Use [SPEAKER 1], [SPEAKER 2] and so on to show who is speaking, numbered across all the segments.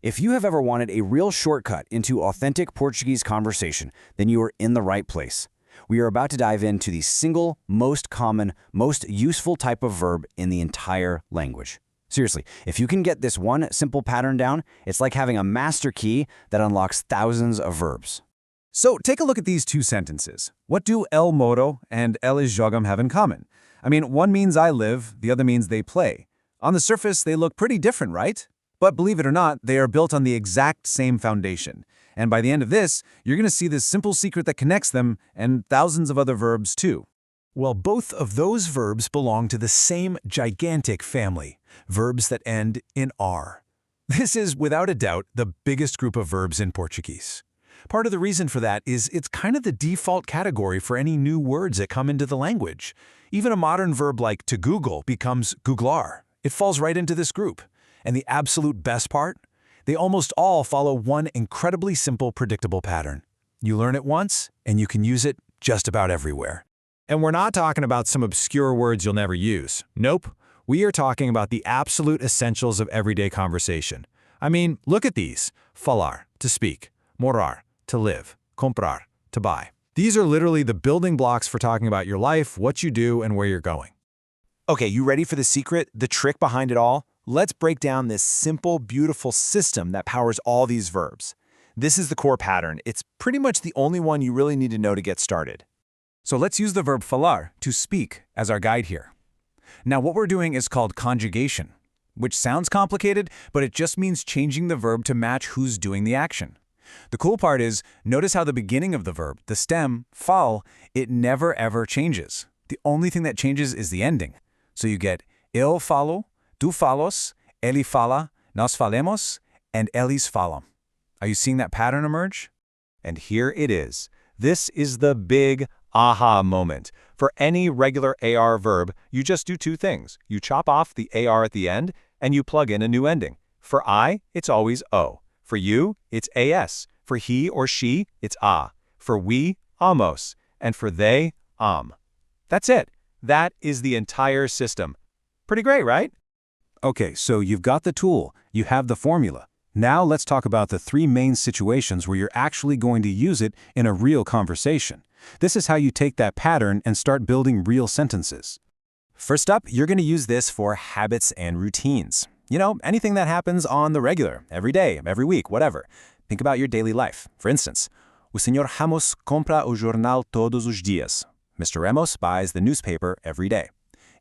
[SPEAKER 1] If you have ever wanted a real shortcut into authentic Portuguese conversation, then you are in the right place. We are about to dive into the single, most common, most useful type of verb in the entire language. Seriously, if you can get this one simple pattern down, it's like having a master key that unlocks thousands of verbs.
[SPEAKER 2] So take a look at these two sentences. What do el moro and eles jogam have in common? I mean, one means I live, the other means they play. On the surface, they look pretty different, right? But believe it or not, they are built on the exact same foundation. And by the end of this, you're going to see this simple secret that connects them and thousands of other verbs too.
[SPEAKER 3] Well, both of those verbs belong to the same gigantic family, verbs that end in R. This is, without a doubt, the biggest group of verbs in Portuguese. Part of the reason for that is it's kind of the default category for any new words that come into the language. Even a modern verb like to Google becomes googlar. It falls right into this group. And the absolute best part? They almost all follow one incredibly simple, predictable pattern. You learn it once, and you can use it just about everywhere. And we're not talking about some obscure words you'll never use. Nope. We are talking about the absolute essentials of everyday conversation. I mean, look at these. Falar, to speak. Morar, to live. Comprar, to buy. These are literally the building blocks for talking about your life, what you do, and where you're going.
[SPEAKER 4] Okay, you ready for the secret, the trick behind it all? Let's break down this simple, beautiful system that powers all these verbs. This is the core pattern. It's pretty much the only one you really need to know to get started.
[SPEAKER 2] So let's use the verb falar, to speak, as our guide here. Now what we're doing is called conjugation, which sounds complicated, but it just means changing the verb to match who's doing the action. The cool part is, notice how the beginning of the verb, the stem, fal, it never ever changes. The only thing that changes is the ending. So you get eu falo, tu falos, ele fala, nós falemos, and eles falam. Are you seeing that pattern emerge?
[SPEAKER 4] And here it is. This is the big aha moment. For any regular AR verb, you just do two things. You chop off the AR at the end, and you plug in a new ending. For I, it's always O. For you, it's AS. For he or she, it's A. For we, amos. And for they, That's it. That is the entire system. Pretty great, right?
[SPEAKER 2] Okay, so you've got the tool, you have the formula. Now let's talk about the three main situations where you're actually going to use it in a real conversation. This is how you take that pattern and start building real sentences.
[SPEAKER 4] First up, you're going to use this for habits and routines. You know, anything that happens on the regular, every day, every week, whatever. Think about your daily life. For instance, o Sr. Ramos compra o jornal todos os dias. Mr. Ramos buys the newspaper every day.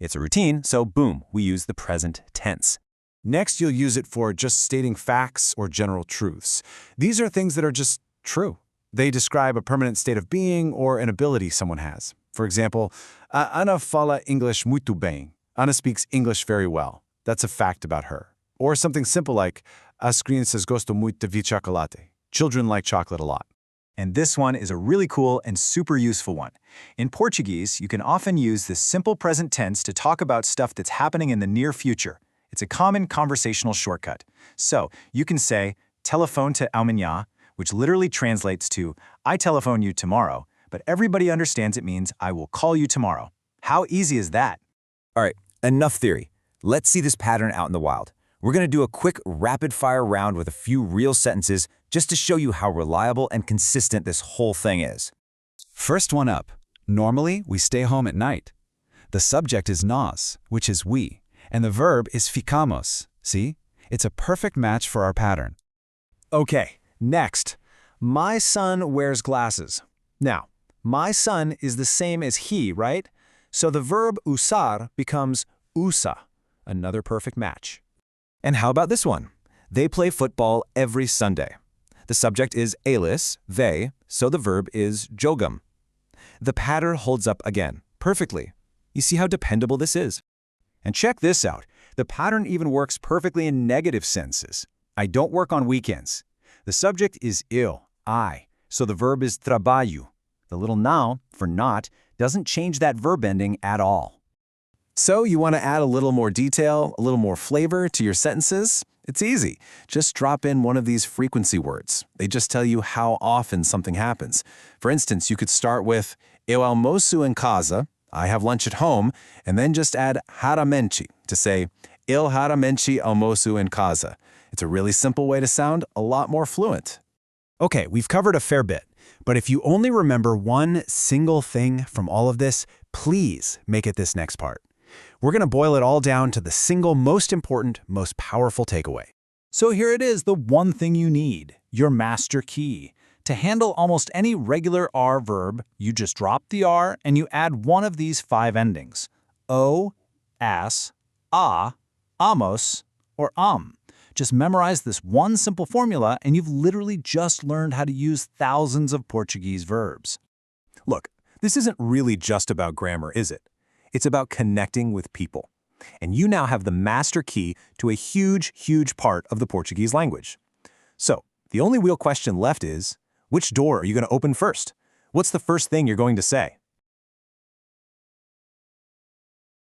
[SPEAKER 4] It's a routine, so boom, we use the present tense.
[SPEAKER 3] Next, you'll use it for just stating facts or general truths. These are things that are just true. They describe a permanent state of being or an ability someone has. For example, Ana fala English muito bem. Ana speaks English very well. That's a fact about her. Or something simple like, as crianças gostam muito de chocolate. Children like chocolate a lot.
[SPEAKER 4] And this one is a really cool and super useful one. In Portuguese, you can often use this simple present tense to talk about stuff that's happening in the near future. It's a common conversational shortcut. So you can say, telefone te amanhã, which literally translates to, I telephone you tomorrow, but everybody understands it means I will call you tomorrow. How easy is that?
[SPEAKER 1] All right, enough theory. Let's see this pattern out in the wild. We're going to do a quick rapid-fire round with a few real sentences just to show you how reliable and consistent this whole thing is.
[SPEAKER 2] First one up. Normally, we stay home at night. The subject is nós, which is we, and the verb is ficamos. See? It's a perfect match for our pattern.
[SPEAKER 3] Okay, next. My son wears glasses. Now, my son is the same as he, right? So the verb usar becomes usa, another perfect match.
[SPEAKER 4] And how about this one? They play football every Sunday. The subject is eles, they, so the verb is jogam. The pattern holds up again, perfectly. You see how dependable this is? And check this out. The pattern even works perfectly in negative senses. I don't work on weekends. The subject is eu, I, so the verb is trabalho. The little now, for not, doesn't change that verb ending at all. So you want to add a little more detail, a little more flavor to your sentences? It's easy. Just drop in one of these frequency words. They just tell you how often something happens. For instance, you could start with eu almoço em casa, I have lunch at home, and then just add raramente to say eu raramente almoço em casa.
[SPEAKER 3] It's a really simple way to sound a lot more fluent.
[SPEAKER 1] Okay, we've covered a fair bit, but if you only remember one single thing from all of this, please make it this next part. We're going to boil it all down to the single most important, most powerful takeaway.
[SPEAKER 2] So here it is, the one thing you need, your master key. To handle almost any regular R verb, you just drop the R and you add one of these 5 endings. O, as, a, amos, or Just memorize this one simple formula and you've literally just learned how to use thousands of Portuguese verbs.
[SPEAKER 3] Look, this isn't really just about grammar, is it? It's about connecting with people. And you now have the master key to a huge, huge part of the Portuguese language. So, the only real question left is, which door are you going to open first? What's the first thing you're going to say?